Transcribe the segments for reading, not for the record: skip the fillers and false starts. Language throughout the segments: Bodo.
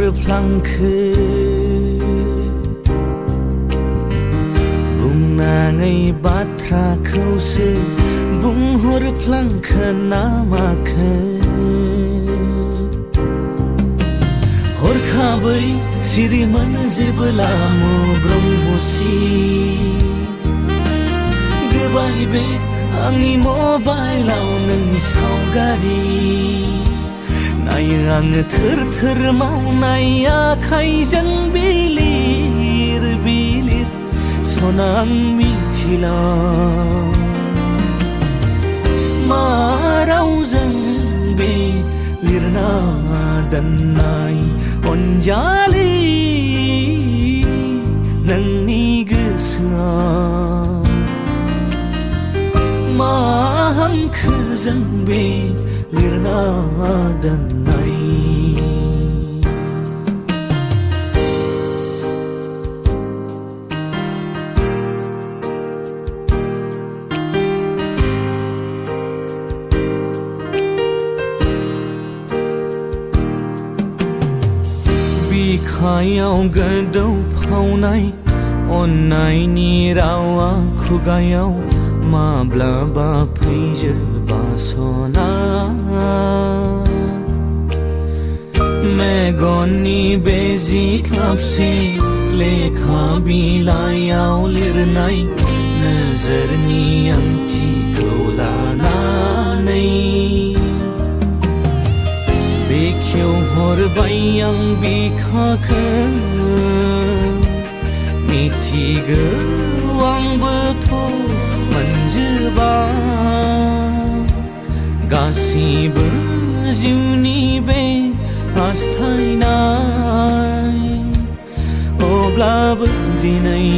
बुंहरफ्लांखो बुंनाङै बाथ्राखौसो बुंहरफ्लांखो ना माखो हरखाबै सिरिमोन जेबोला ब्रह्मसि गोबाय बे आंनि मबाइलाव नोंनि सावगारि नायो आङो थोर थोर मावनाय आखाइजों बिलिर बिलिर सना आं मिथिला मा रावजों बे लिरना दोननाय अनजालि नोंनि गोसोआ मा हांखोजों बे लिरना दोननाय बिखायाव गोदौफावनाय अननायनि रावा खुगायाव माब्लाबा फैजोबा सना मेगननि बे जिख्लाबसे लेखा बिलाइयाव लिरनाय नोजोरनि ओंथिखौ लानानै बेखेवहरबाय आं बिखाखौ मिथिगौ आंबोथ' मोनजोबा गासिबो जिउनि बे हास्थायनाय अब्लाबो दिनै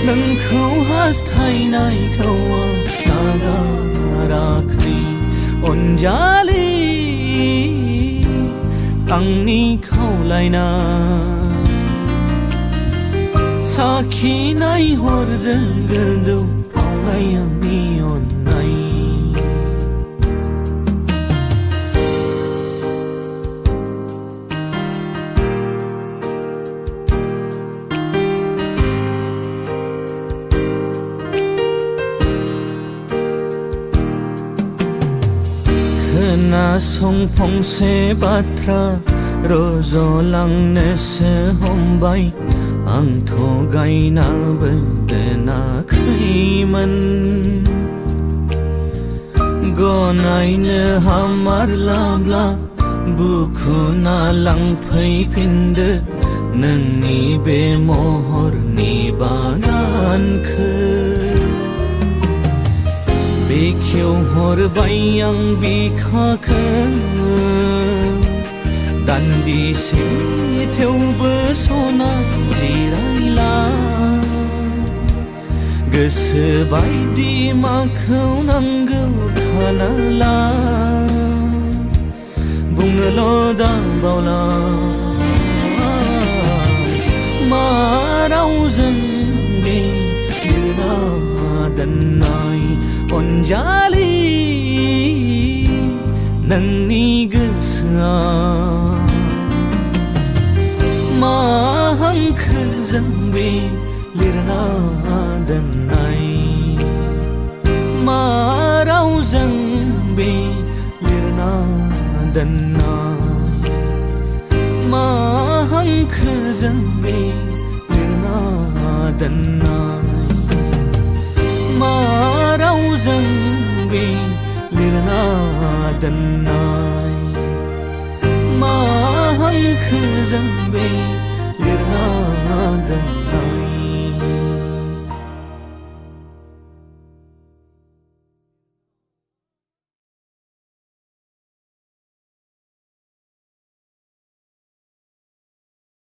नोंखौ हास्थायनायखौ आं नागाराखै अनजालि आंनि खावलायनाय साखिनाय हरदों गोदौफावनाय आंनि अननाय खोनासं फंसे बाथ्रा रज'लांनोसो हमबाय आंथ' गायनाबो दोनाखैमोन गनायनो हामारलाब्ला बुखुना लांफैफिनदो नोंनि बे महरनि बागानखौ बेखेवहरबाय आं बिखाखौ दान्दिसे थेवबो सना जिरायला गोसो बायदि माखौ नांगौ खानाला बुंनोल' दाबावला मा रावजों बे लिरना दोननाय अनजालि नोंनि गोसोआ मा हांखोजों बे लिरना दोननाय मा रावजों बे लिरना दोननाय मा हांखोजों बे लिरना दोननाय मा रावजों बे लिरना दोननाय मा हांखोजों बे लिरना दोननाय